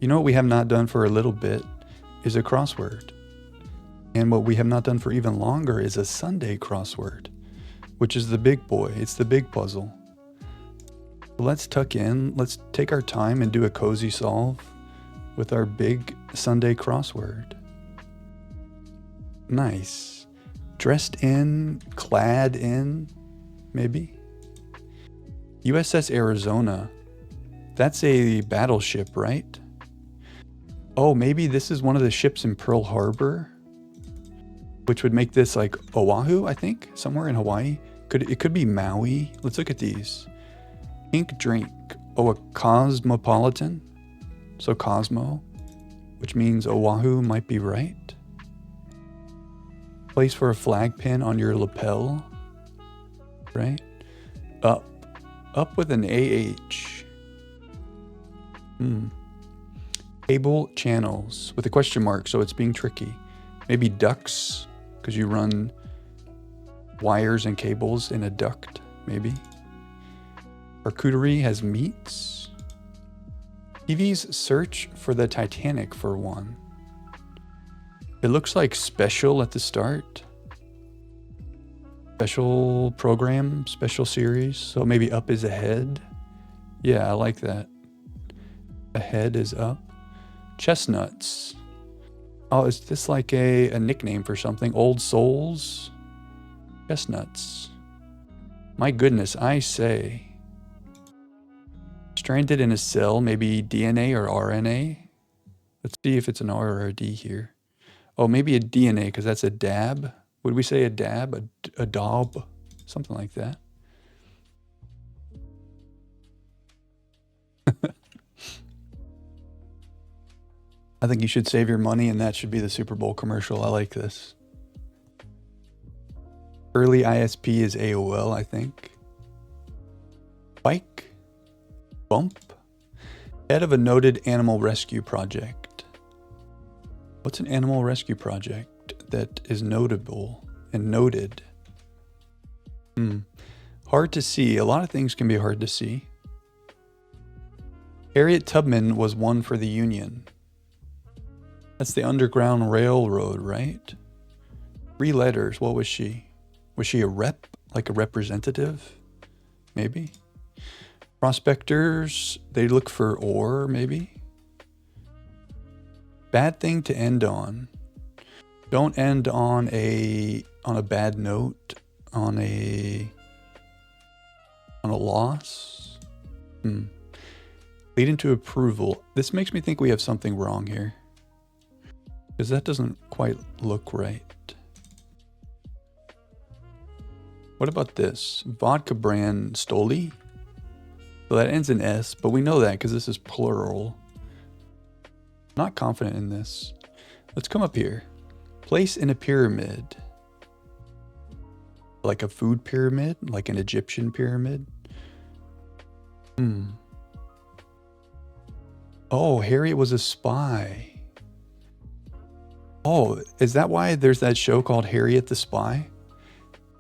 You know what we have not done for a little bit is a crossword. And what we have not done for even longer is a Sunday crossword, which is the big boy. It's the big puzzle. Let's tuck in. Let's take our time and do a cozy solve with our big Sunday crossword. Nice. Dressed in, clad in, maybe. USS Arizona. That's a battleship, right? Oh, maybe this is one of the ships in Pearl Harbor, which would make this like Oahu, I think, somewhere in Hawaii. It could be Maui. Let's look at these. Pink drink. Oh, a cosmopolitan. So Cosmo, which means Oahu might be right. Place for a flag pin on your lapel. Right? Up. Up with an AH. Cable channels with a question mark, so it's being tricky. Maybe ducts, because you run wires and cables in a duct, maybe. Charcuterie has meats. TV's search for the Titanic for one. It looks like special at the start. Special program, special series. So maybe up is ahead. Yeah, I like that. Ahead is up. Chestnuts. Oh, is this like a nickname for something? Old souls? Chestnuts. My goodness, I say. Stranded in a cell, maybe DNA or RNA. Let's see if it's an R or a D here. Oh, maybe a DNA, because that's a dab. Would we say a dab? A daub? Something like that. I think you should save your money and that should be the Super Bowl commercial. I like this. Early ISP is AOL, I think. Bike. Bump. Head of a noted animal rescue project. What's an animal rescue project that is notable and noted? Hard to see. A lot of things can be hard to see. Harriet Tubman was one for the Union. That's the Underground Railroad, right? 3 letters. What was she? Was she a rep? Like a representative? Maybe. Prospectors, they look for ore, maybe. Bad thing to end on. Don't end on a bad note, on a loss. Lead into approval. This makes me think we have something wrong here, because that doesn't quite look right. What about this? Vodka brand Stoli? So that ends in S, but we know that because this is plural. Not confident in this. Let's come up here. Place in a pyramid. Like a food pyramid? Like an Egyptian pyramid? Oh, Harriet was a spy. Oh, is that why there's that show called Harriet the Spy?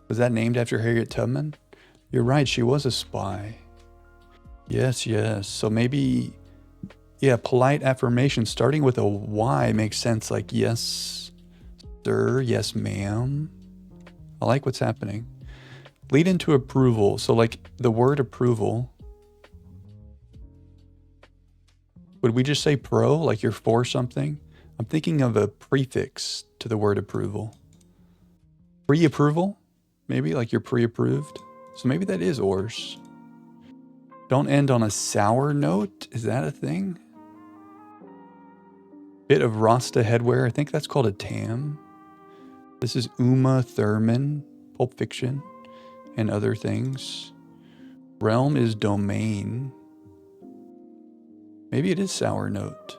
Was that named after Harriet Tubman? You're right, she was a spy. Yes. So maybe, yeah, polite affirmation starting with a Y makes sense. Like, yes, sir, yes, ma'am. I like what's happening. Lead into approval. So like the word approval. Would we just say pro, like you're for something? I'm thinking of a prefix to the word approval. Pre-approval? Maybe like you're pre-approved. So maybe that is ors. Don't end on a sour note. Is that a thing? Bit of Rasta headwear. I think that's called a tam. This is Uma Thurman, Pulp Fiction, and other things. Realm is domain. Maybe it is sour note.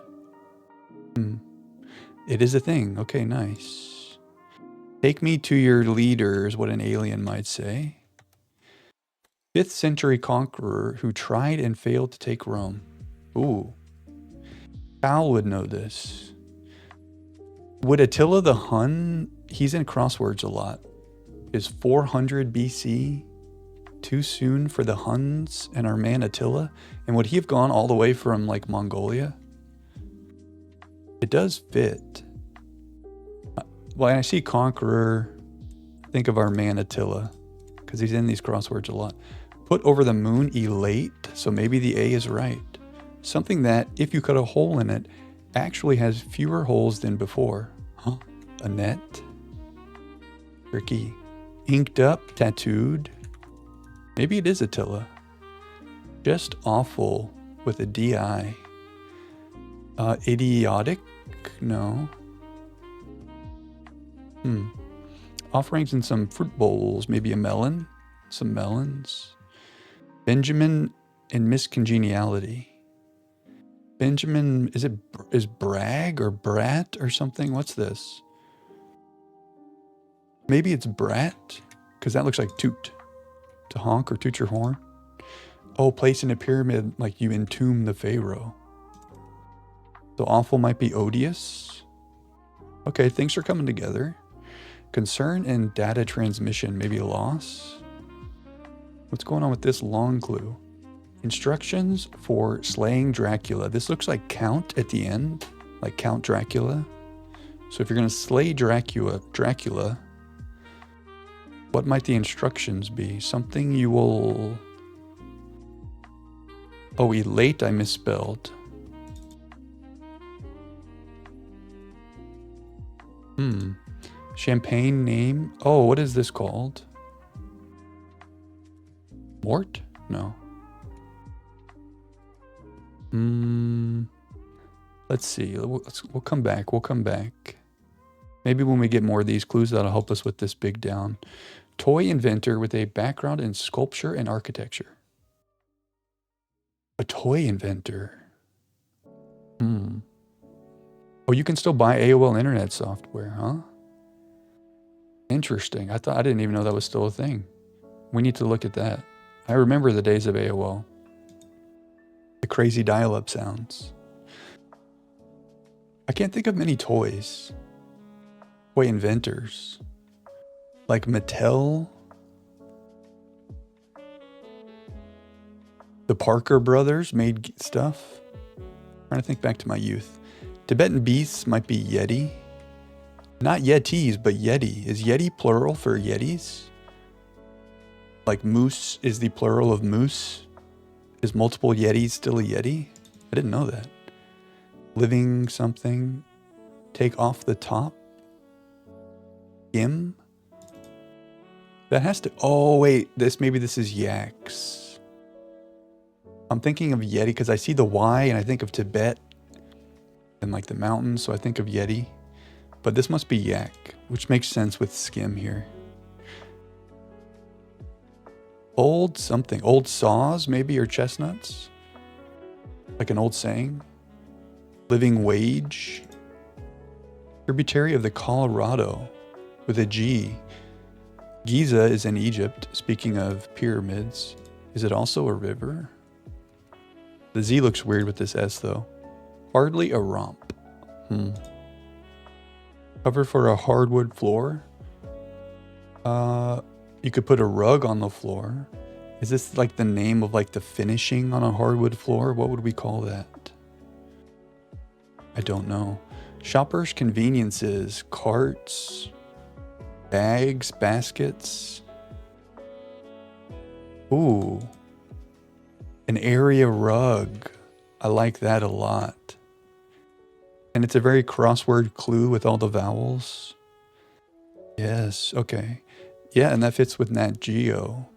It is a thing. Okay, nice. Take me to your leader is what an alien might say. 5th century conqueror who tried and failed to take Rome. Ooh. Cal would know this. Would Attila the Hun, he's in Crosswords a lot. Is 400 BC too soon for the Huns and our man Attila? And would he have gone all the way from like Mongolia? It does fit. When I see Conqueror, think of our man Attila, because he's in these crosswords a lot. Put over the moon, elate, so maybe the A is right. Something that, if you cut a hole in it, actually has fewer holes than before. Huh? A net? Tricky. Inked up, tattooed. Maybe it is Attila. Just awful with a DI. Idiotic? No. Offerings in some fruit bowls. Maybe a melon? Some melons. Benjamin and Miss Congeniality. Benjamin, is brag or brat or something? What's this? Maybe it's brat, because that looks like toot. To honk or toot your horn. Oh, place in a pyramid like you entomb the pharaoh. So awful might be odious. Okay, things are coming together. Concern and data transmission, maybe a loss. What's going on with this long clue? Instructions for slaying Dracula. This looks like Count at the end, like Count Dracula. So if you're going to slay Dracula, what might the instructions be? Something you will... Oh, elate, I misspelled. Champagne name. Oh, what is this called? Mort? No. Let's see. We'll come back. We'll come back. Maybe when we get more of these clues, that'll help us with this big down. Toy inventor with a background in sculpture and architecture. A toy inventor. Oh, you can still buy AOL internet software, huh? Interesting. I didn't even know that was still a thing. We need to look at that. I remember the days of AOL. The crazy dial-up sounds. I can't think of many toys. Toy inventors. Like Mattel. The Parker brothers made stuff. I'm trying to think back to my youth. Tibetan beasts might be Yeti. Not Yetis, but Yeti. Is Yeti plural for Yetis? Like moose is the plural of moose? Is multiple Yetis still a Yeti? I didn't know that. Living something. Take off the top. Im? That has to... Oh, wait. Maybe this is yaks. I'm thinking of Yeti because I see the Y and I think of Tibet and like the mountains, so I think of Yeti. But this must be yak, which makes sense with skim here. Old something. Old saws, maybe, or chestnuts? Like an old saying. Living wage. Tributary of the Colorado with a G. Giza is in Egypt. Speaking of pyramids, is it also a river? The Z looks weird with this S though. Hardly a romp. Cover for a hardwood floor. You could put a rug on the floor. Is this like the name of like the finishing on a hardwood floor? What would we call that? I don't know. Shoppers' conveniences, carts, bags, baskets. Ooh. An area rug. I like that a lot. And it's a very crossword clue with all the vowels. Yes, okay. Yeah, and that fits with Nat Geo.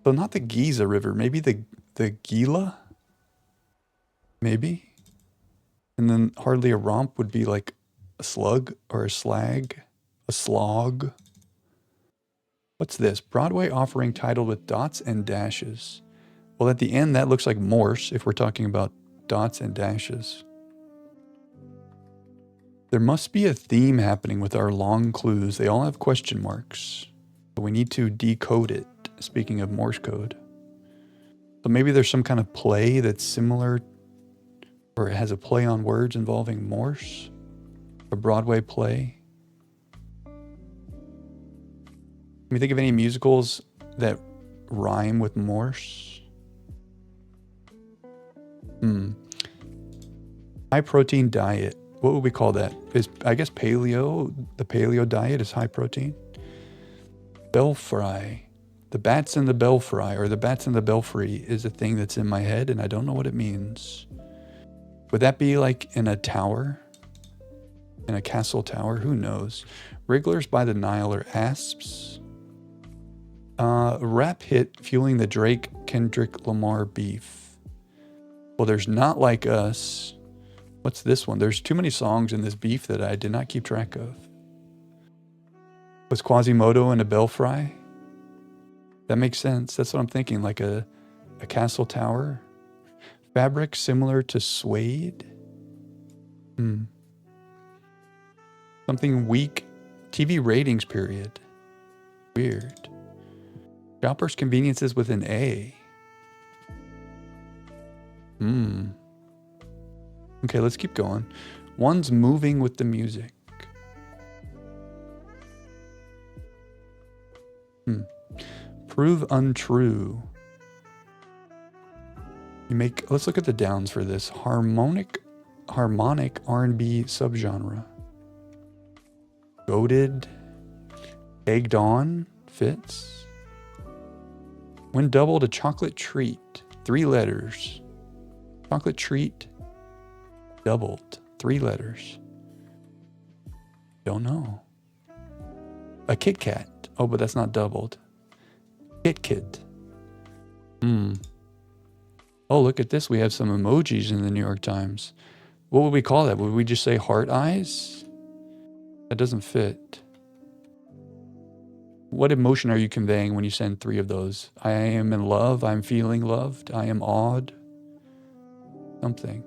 So not the Giza River, maybe the Gila? Maybe? And then hardly a romp would be like a slug or a slag, a slog. What's this? Broadway offering titled with dots and dashes. Well, at the end, that looks like Morse if we're talking about dots and dashes. There must be a theme happening with our long clues. They all have question marks. But we need to decode it, speaking of Morse code. So maybe there's some kind of play that's similar, or it has a play on words involving Morse. A Broadway play. Can you think of any musicals that rhyme with High protein diet. What would we call that? I guess paleo. The paleo diet is high protein. Belfry. The bats in the belfry, or the bats in the belfry, is a thing that's in my head, and I don't know what it means. Would that be like in a tower? In a castle tower? Who knows? Wrigglers by the Nile are asps. Rap hit fueling the Drake Kendrick Lamar beef. Well, there's Not Like Us. What's this one? There's too many songs in this beef that I did not keep track of. Was Quasimodo in a belfry? That makes sense. That's what I'm thinking, like a castle tower. Fabric similar to suede. Something weak. TV ratings period. Weird. Shoppers conveniences with an A. Okay, let's keep going. One's moving with the music. Prove untrue. Let's look at the downs for this. Harmonic R&B subgenre. Goated. Egged on fits. When doubled, a chocolate treat. 3 letters. Chocolate treat. Doubled. 3 letters. Don't know. A Kit Kat. Oh, but that's not doubled. Kit. Oh, look at this. We have some emojis in the New York Times. What would we call that? Would we just say heart eyes? That doesn't fit. What emotion are you conveying when you send 3 of those? I am in love. I'm feeling loved. I am awed. Something.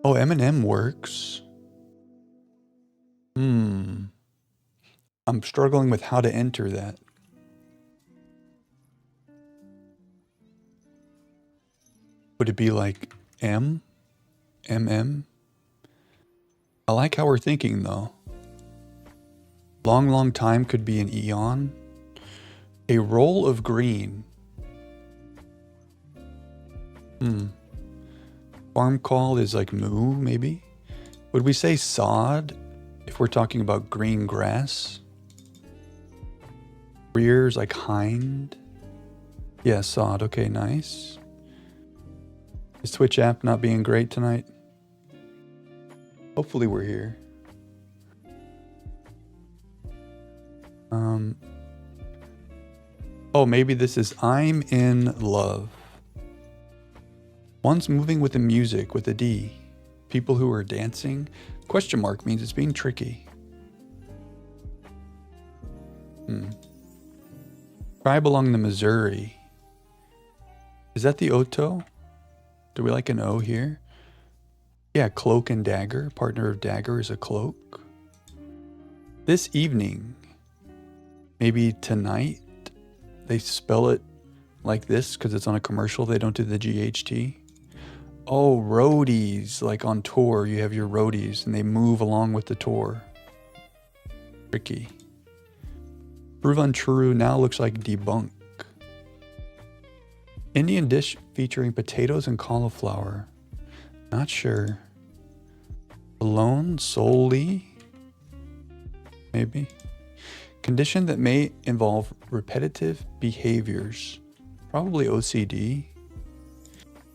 Oh, Eminem works. I'm struggling with how to enter that. Would it be like M? MM? I like how we're thinking though. Long time could be an eon. A roll of green. Farm call is like moo, maybe? Would we say sod if we're talking about green grass? Rears like hind. Yeah, sod. Okay, nice. Is Twitch app not being great tonight? Hopefully we're here. Oh, maybe this is I'm in love. One's moving with the music with a D. People who are dancing. Question mark means it's being tricky. Tribe along the Missouri. Is that the Oto? Do we like an O here? Yeah, cloak and dagger. Partner of dagger is a cloak. This evening. Maybe tonight. They spell it like this because it's on a commercial. They don't do the GHT. Oh, roadies. Like on tour, you have your roadies and they move along with the tour. Tricky. Prove untrue now looks like debunk. Indian dish featuring potatoes and cauliflower. Not sure. Alone, solely. Maybe. Condition that may involve repetitive behaviors. Probably OCD.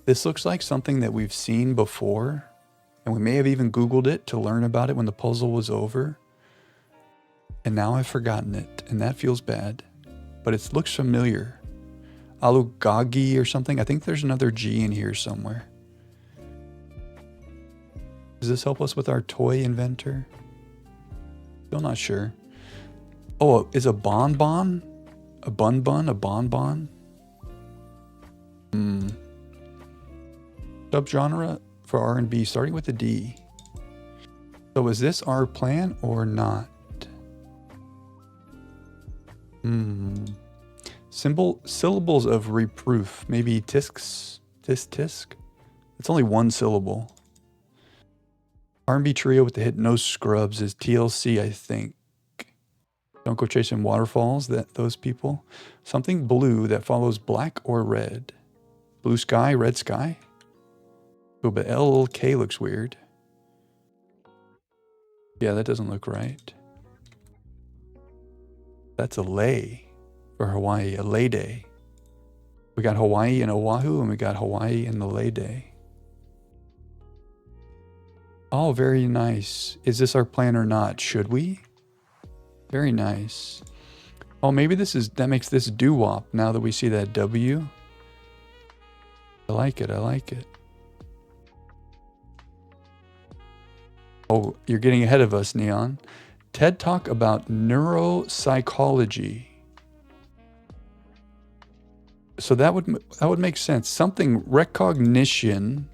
This looks like something that we've seen before, and we may have even Googled it to learn about it when the puzzle was over. And now I've forgotten it, and that feels bad. But it looks familiar. Alugagi or something. I think there's another G in here somewhere. Does this help us with our toy inventor? Still not sure. Oh, is a bonbon? A bun? A bonbon? Subgenre for R&B starting with a D. So is this our plan or not? Syllables of reproof. Maybe tisk. It's only 1 syllable. R&B trio with the hit No Scrubs is TLC, I think. Don't go chasing waterfalls, those people. Something blue that follows black or red. Blue sky, red sky. Oh, but LK looks weird. Yeah, that doesn't look right. That's a lay for Hawaii, a lay day. We got Hawaii and Oahu, and we got Hawaii and the lay day. Oh, very nice. Is this our plan or not? Should we? Very nice. Oh, maybe that makes this doo-wop now that we see that W. I like it. I like it. Oh, you're getting ahead of us, Neon. TED Talk about neuropsychology. So that would make sense. Something recognition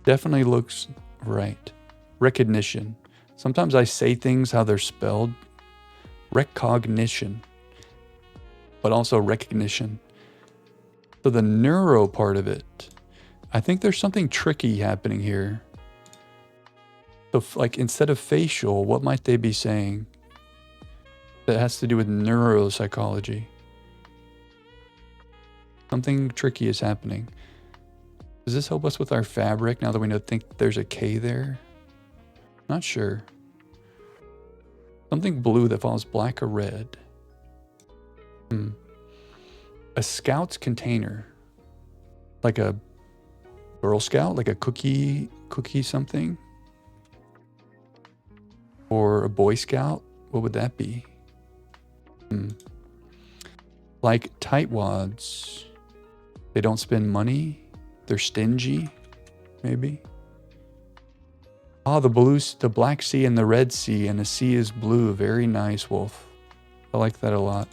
definitely looks right. Recognition. Sometimes I say things how they're spelled. Recognition. But also recognition. So the neuro part of it. I think there's something tricky happening here. So like instead of facial, what might they be saying that has to do with neuropsychology? Something tricky is happening. Does this help us with our fabric now that we think there's a K there? Not sure. Something blue that follows black or red. A Scout's container. Like a Girl Scout, like a cookie something? Or a Boy Scout? What would that be? Like tightwads. They don't spend money. They're stingy, maybe. Oh, the Black Sea and the Red Sea, and the sea is blue. Very nice, Wolf. I like that a lot.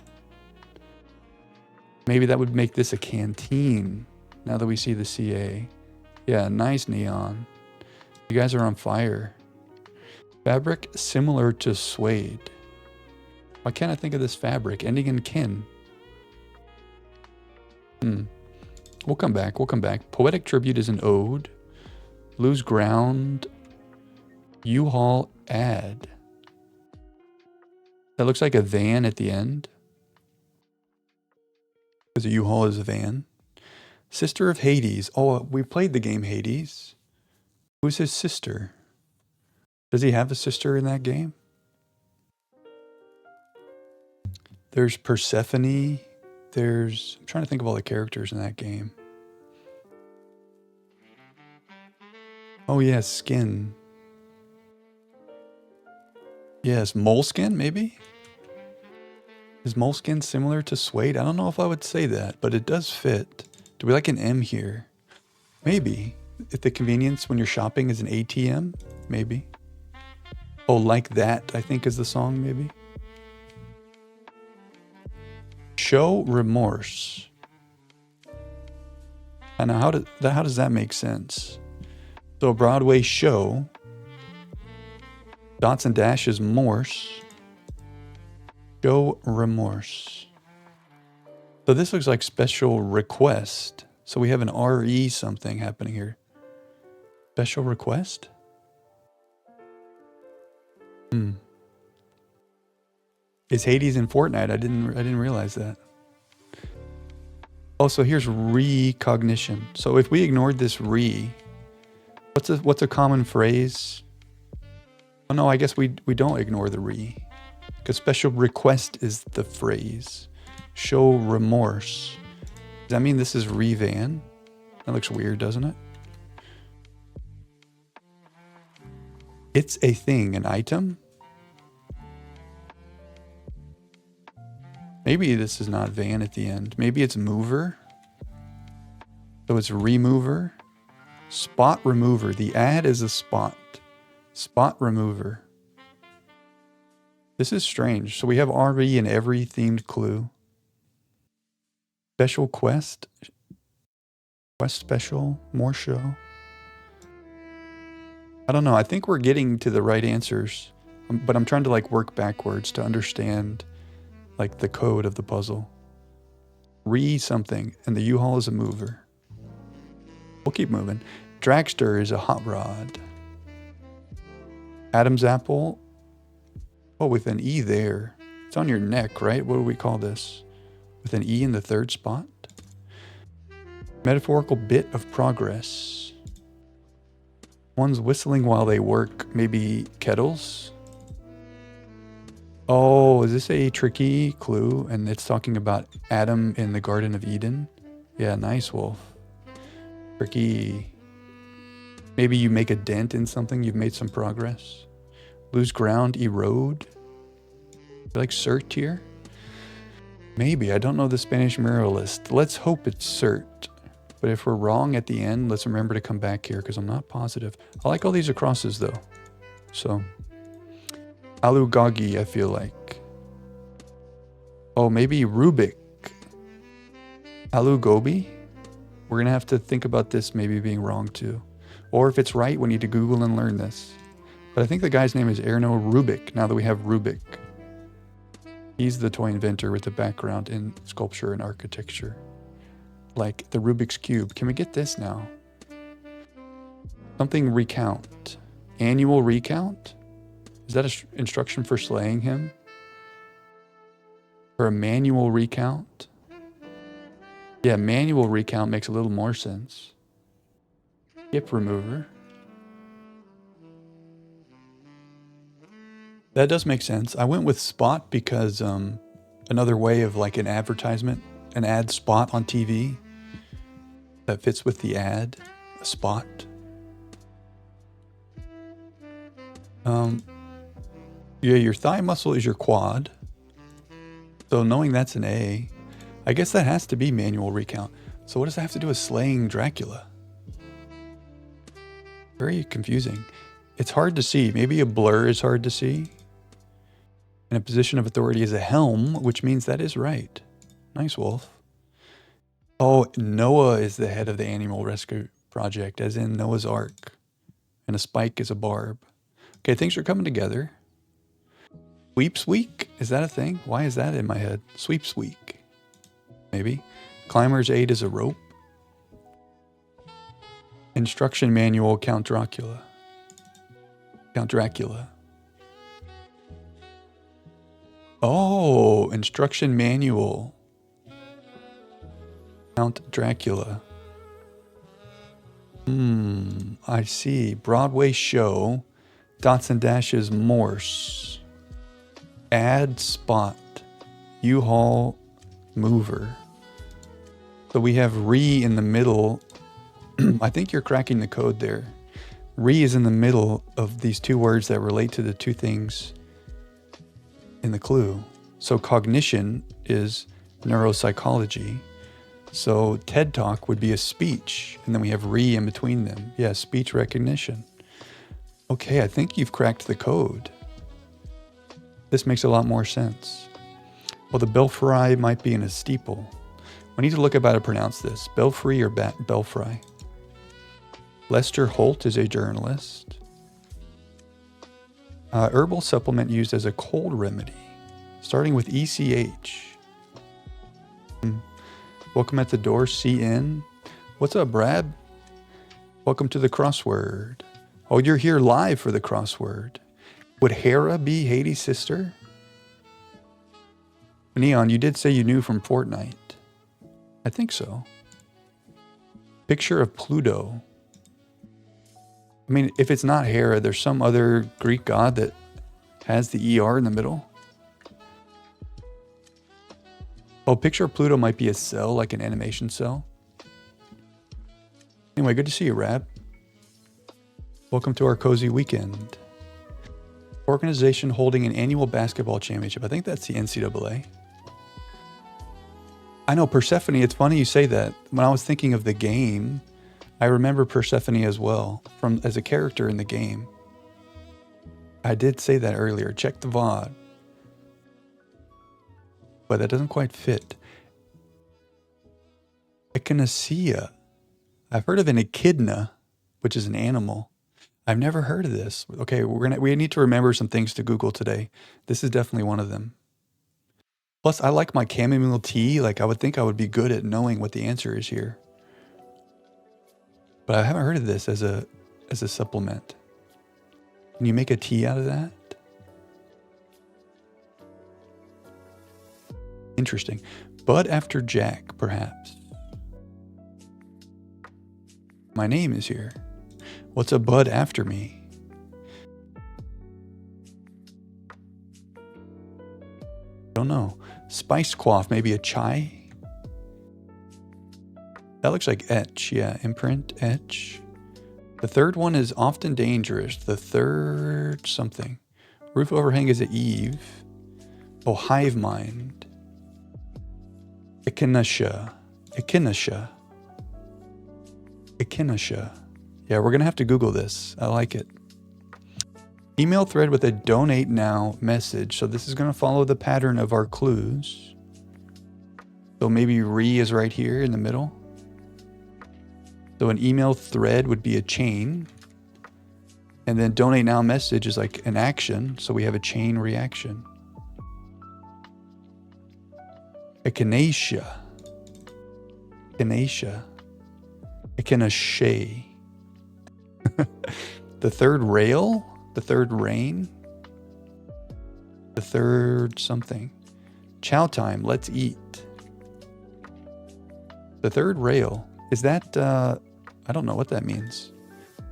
Maybe that would make this a canteen, now that we see the CA. Yeah, nice, Neon. You guys are on fire. Fabric similar to suede. Why can't I think of this fabric? Ending in kin. We'll come back. Poetic tribute is an ode. Lose ground. U-Haul ad. That looks like a van at the end. Because a U-Haul is a van. Sister of Hades. Oh, we played the game Hades. Who's his sister? Does he have a sister in that game? There's Persephone. I'm trying to think of all the characters in that game. Oh, yeah, skin. Yes, moleskin, maybe? Is moleskin similar to suede? I don't know if I would say that, but it does fit. Do we like an M here? Maybe. If the convenience when you're shopping is an ATM, maybe. Oh, like that, I think is the song, maybe. Show remorse. And how does that make sense? So a Broadway show. Dots and dashes morse. Show remorse. So this looks like special request. So we have an RE something happening here. Special request? Is Hades in Fortnite? I didn't realize that. Oh, so here's recognition. So if we ignored this what's a common phrase? Oh no, I guess we don't ignore the because special request is the phrase. Show remorse. Does that mean this is van? That looks weird, doesn't it? It's a thing, an item. Maybe this is not van at the end. Maybe it's mover. So it's remover. Spot remover. The ad is a spot. Spot remover. This is strange. So we have RE in every themed clue. Special quest. Quest special. More show. I don't know. I think we're getting to the right answers. But I'm trying to work backwards to understand the code of the puzzle. Something. And the U-Haul is a mover. We'll keep moving. Dragster is a hot rod. Adam's apple. Oh, with an E there. It's on your neck, right? What do we call this? With an E in the third spot. Metaphorical bit of progress. One's whistling while they work. Maybe kettles? Oh, is this a tricky clue? And it's talking about Adam in the Garden of Eden? Yeah, nice, Wolf. Tricky. Maybe you make a dent in something. You've made some progress. Lose ground, erode. Like cert here? Maybe. I don't know the Spanish muralist. Let's hope it's cert. But if we're wrong at the end, let's remember to come back here because I'm not positive. I like all these acrosses though. So, Alugagi, I feel like. Oh, maybe Rubik. Alugobi? We're going to have to think about this maybe being wrong too. Or if it's right, we need to Google and learn this. But I think the guy's name is Erno Rubik, now that we have Rubik. He's the toy inventor with a background in sculpture and architecture. Like the Rubik's Cube. Can we get this now? Something recount. Annual recount? Is that an instruction for slaying him? Or a manual recount? Yeah, manual recount makes a little more sense. Skip remover. That does make sense. I went with spot because another way of like an advertisement, an ad spot on TV that fits with the ad, a spot. Yeah, your thigh muscle is your quad. So knowing that's an A, I guess that has to be manual recount. So what does that have to do with slaying Dracula? Very confusing. It's hard to see. Maybe a blur is hard to see. And a position of authority is a helm, which means that is right. Nice, Wolf. Oh, Noah is the head of the Animal Rescue Project, as in Noah's Ark. And a spike is a barb. Okay, things are coming together. Sweeps week? Is that a thing? Why is that in my head? Sweeps week. Maybe. Climber's aid is a rope. Instruction manual, Count Dracula. Count Dracula. Oh, instruction manual. Count Dracula. I see. Broadway show. Dots and dashes Morse. Ad spot. U-Haul mover. So we have re in the middle. I think you're cracking the code there. Re is in the middle of these two words that relate to the two things in the clue. So cognition is neuropsychology. So TED Talk would be a speech. And then we have re in between them. Yeah, speech recognition. Okay, I think you've cracked the code. This makes a lot more sense. Well, the belfry might be in a steeple. We need to look up how to pronounce this. Belfry or belfry? Lester Holt is a journalist. Herbal supplement used as a cold remedy, starting with ECH. Welcome at the door, CN. What's up, Brad? Welcome to the crossword. Oh, you're here live for the crossword. Would Hera be Hades' sister? Neon, you did say you knew from Fortnite. I think so. Picture of Pluto. I mean, if it's not Hera, there's some other Greek god that has the ER in the middle. Oh, picture of Pluto might be a cell, like an animation cell. Anyway, good to see you, Rab. Welcome to our cozy weekend. Organization holding an annual basketball championship. I think that's the NCAA. I know Persephone, it's funny you say that. When I was thinking of the game, I remember Persephone as well, as a character in the game. I did say that earlier. Check the VOD. But that doesn't quite fit. Echinacea. I've heard of an echidna, which is an animal. I've never heard of this. Okay, we need to remember some things to Google today. This is definitely one of them. Plus, I like my chamomile tea. Like, I would think I would be good at knowing what the answer is here. But I haven't heard of this as a supplement. Can you make a tea out of that? Interesting. Bud after Jack, perhaps. My name is here. What's a bud after me? Don't know. Spice quaff, maybe a chai? That looks like etch, yeah. Imprint, etch. The third one is often dangerous. The third something. Roof overhang is a eve. Oh, hive mind. Echinacea. Echinacea. Echinacea. Yeah, we're going to have to Google this. I like it. Email thread with a donate now message. So this is going to follow the pattern of our clues. So maybe re is right here in the middle. So an email thread would be a chain. And then donate now message is like an action. So we have a chain reaction. Echinacea. Echinacea. Echinacea. The third rail. The third rain. The third something. Chow time. Let's eat. The third rail. Is that, I don't know what that means.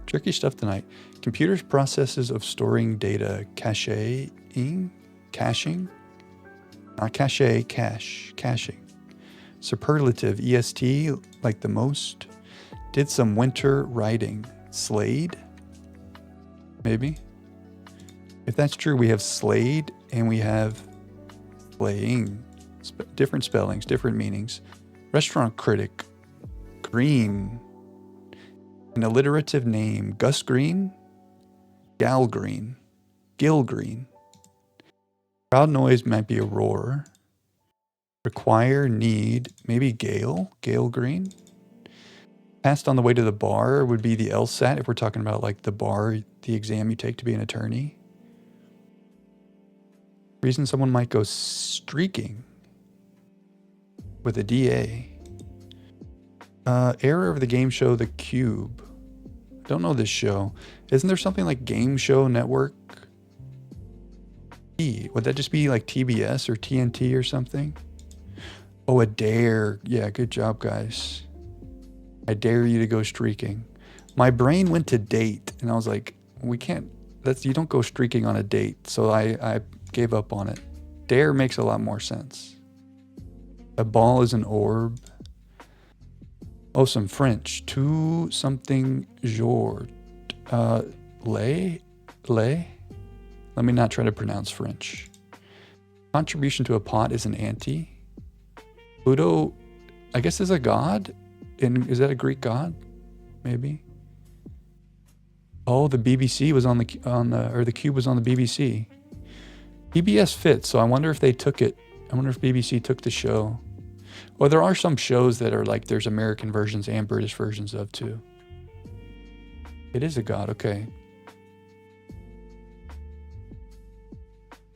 Tricky stuff tonight. Computers' processes of storing data. Caching. Caching. Not cache, cache. Caching. Superlative. EST. Like the most. Did some winter riding. Slade. Maybe. If that's true, we have Slade and we have slaying. Different spellings, different meanings. Restaurant critic. Green. An alliterative name. Gus Green. Gal Green. Gil Green. Crowd noise might be a roar. Require, need, maybe Gale. Gale Green. Passed on the way to the bar would be the LSAT if we're talking about like the bar, the exam you take to be an attorney. Reason someone might go streaking with a DA. Error of the game show The Cube. Don't know this show. Isn't there something like Game Show Network? Would that just be like TBS or TNT or something? Oh, a dare. Yeah, good job, guys. I dare you to go streaking. My brain went to date, and I was like, we can't, you don't go streaking on a date. So I gave up on it. Dare makes a lot more sense. A ball is an orb. Oh, some French. To something jour. Lay? Let me not try to pronounce French. Contribution to a pot is an ante. Pluto, I guess, is a god? Is that a Greek god? Maybe. Oh, the BBC was on the or the Cube was on the BBC. PBS fits, so I wonder if they took it. I wonder if BBC took the show. Well, there are some shows that are like there's American versions and British versions of too. It is a god, okay.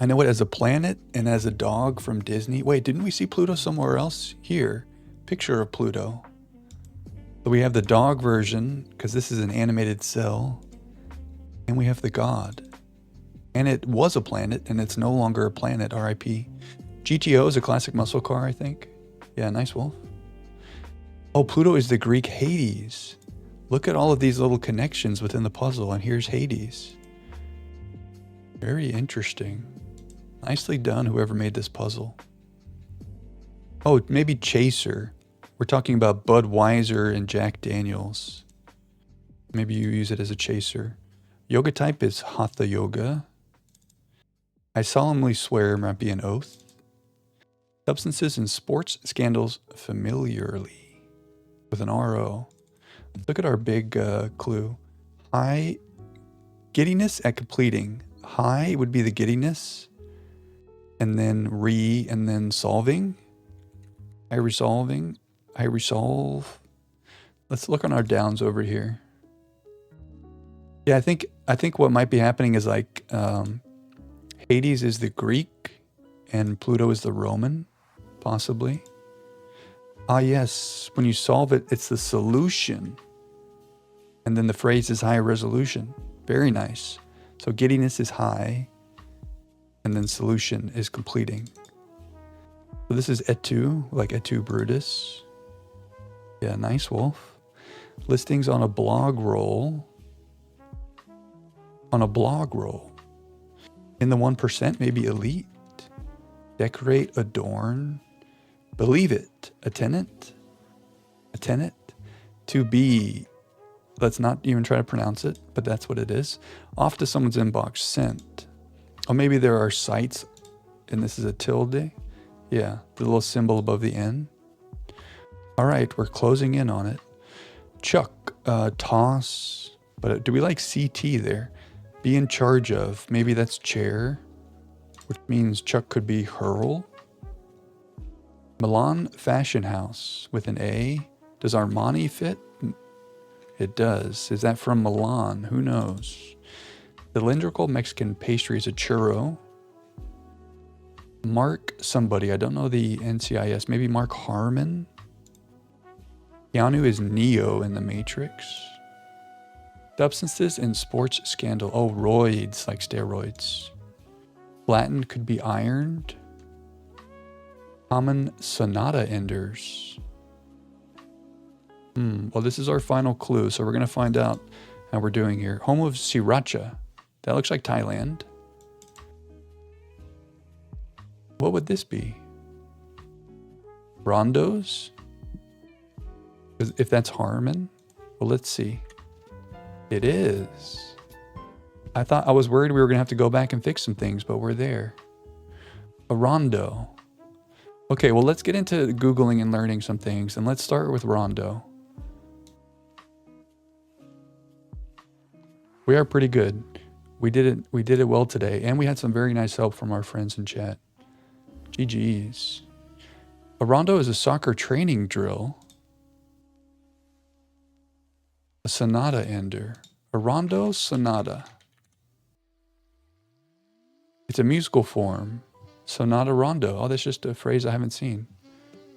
I know it as a planet and as a dog from Disney. Wait, didn't we see Pluto somewhere else? Here, picture of Pluto. So we have the dog version, because this is an animated cell. And we have the god. And it was a planet, and it's no longer a planet, RIP. GTO is a classic muscle car, I think. Yeah, nice wolf. Oh, Pluto is the Greek Hades. Look at all of these little connections within the puzzle, and here's Hades. Very interesting. Nicely done, whoever made this puzzle. Oh, maybe Chaser. We're talking about Budweiser and Jack Daniels. Maybe you use it as a chaser. Yoga type is Hatha Yoga. I solemnly swear might be an oath. Substances in sports scandals familiarly. With an RO. Look at our big clue. High giddiness at completing. High would be the giddiness. And then and then solving. I resolving. I resolve. Let's look on our downs over here. Yeah, I think what might be happening is like Hades is the Greek and Pluto is the Roman, possibly. Ah, yes. When you solve it, it's the solution. And then the phrase is high resolution. Very nice. So giddiness is high. And then solution is completing. So this is etu, like etu Brutus. Yeah, nice wolf. Listings on a blog roll. on a blog roll. In the 1%, maybe elite. Decorate, adorn. Believe it. A tenant. A tenant. To be. Let's not even try to pronounce it, but that's what it is. Off to someone's inbox. Sent. Oh, maybe there are sites, and this is a tilde. Yeah, the little symbol above the N. All right, we're closing in on it. Chuck, toss. But do we like CT there? Be in charge of. Maybe that's chair, which means Chuck could be hurl. Milan Fashion House with an A. Does Armani fit? It does. Is that from Milan? Who knows? Cylindrical Mexican pastry is a churro. Mark somebody. I don't know the NCIS. Maybe Mark Harmon? Keanu is Neo in The Matrix. Substances in sports scandal. Oh, roids, like steroids. Flattened could be ironed. Common sonata enders. Well, this is our final clue, so we're going to find out how we're doing here. Home of Sriracha. That looks like Thailand. What would this be? Rondos? If that's Harmon? Well, let's see. It is. I was worried we were going to have to go back and fix some things, but we're there. A rondo. Okay, well, let's get into Googling and learning some things, and let's start with rondo. We are pretty good. We did it well today, and we had some very nice help from our friends in chat. GG's. A rondo is a soccer training drill. A sonata ender. A rondo sonata. It's a musical form. Sonata rondo. Oh, that's just a phrase I haven't seen.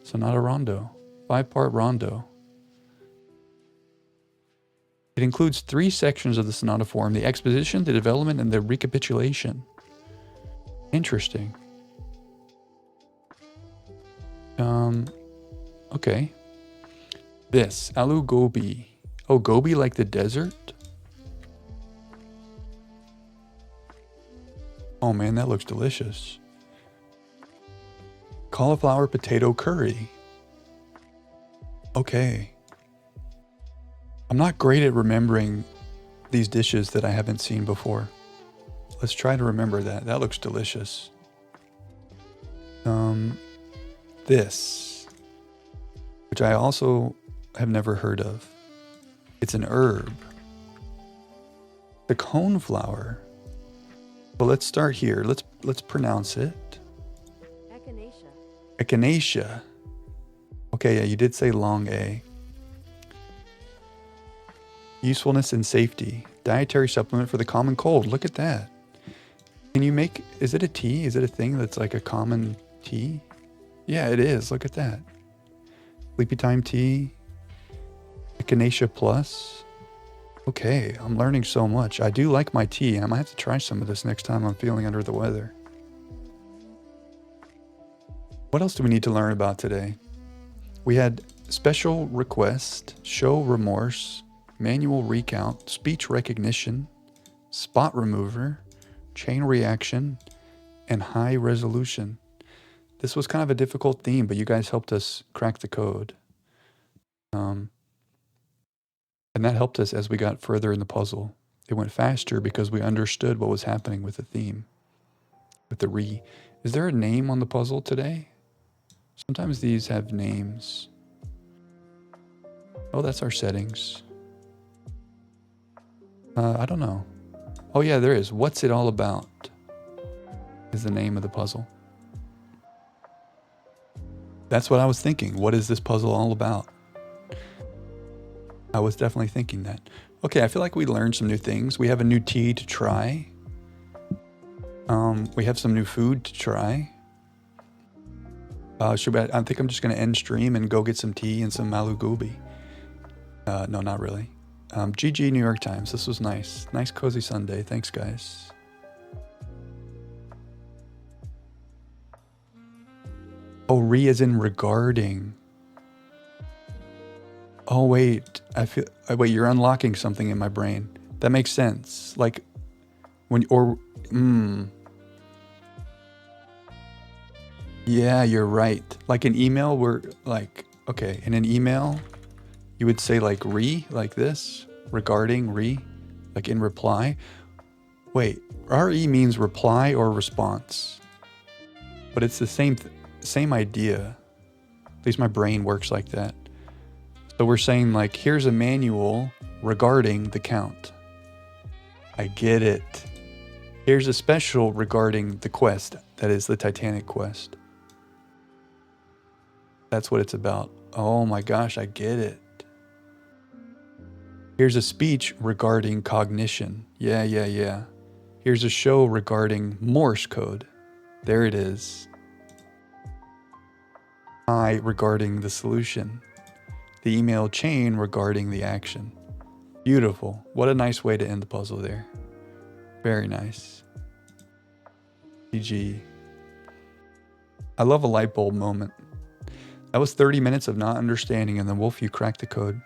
Sonata rondo. 5-part rondo. It includes 3 sections of the sonata form: the exposition, the development, and the recapitulation. Interesting. Okay. This. Aloo gobi. Oh, gobi like the desert? Oh man, that looks delicious. Cauliflower potato curry. Okay. I'm not great at remembering these dishes that I haven't seen before. Let's try to remember that. That looks delicious. This, which I also have never heard of. It's an herb. The coneflower. Well, let's start here. Let's pronounce it. Echinacea. Echinacea. Okay, yeah, you did say long A. Usefulness and safety. Dietary supplement for the common cold. Look at that. Can you make, is it a tea? Is it a thing that's like a common tea? Yeah, it is. Look at that. Sleepy time tea. Echinacea plus. Okay, I'm learning so much. I do like my tea, and I might have to try some of this next time I'm feeling under the weather. What else do we need to learn about today? We had special request, show remorse, manual recount, speech recognition, spot remover, chain reaction, and high resolution. This was kind of a difficult theme, but you guys helped us crack the code. And that helped us as we got further in the puzzle. It went faster because we understood what was happening with the theme, with the re. Is there a name on the puzzle today? Sometimes these have names. Oh, that's our settings. I don't know. Oh yeah, there is. What's it all about? Is the name of the puzzle. That's what I was thinking. What is this puzzle all about? I was definitely thinking that. Okay, I feel like we learned some new things. We have a new tea to try. We have some new food to try. I think I'm just going to end stream and go get some tea and some aloo gobi. No, not really. GG New York Times. This was nice. Nice cozy Sunday. Thanks, guys. Oh, re as in regarding. Oh, wait. Wait, you're unlocking something in my brain. That makes sense. Like, Yeah, you're right. Like an email where like, okay, in an email, you would say like like this, regarding like in reply. Wait, re means reply or response, but it's the same idea. At least my brain works like that. So we're saying like, here's a manual regarding the count. I get it. Here's a special regarding the quest, that is the Titanic quest. That's what it's about. Oh my gosh, I get it. Here's a speech regarding cognition. Yeah. Here's a show regarding Morse code. There it is. Regarding the solution. The email chain regarding the action. Beautiful. What a nice way to end the puzzle there. Very nice. GG. I love a light bulb moment. That was 30 minutes of not understanding, and then Wolf, you cracked the code.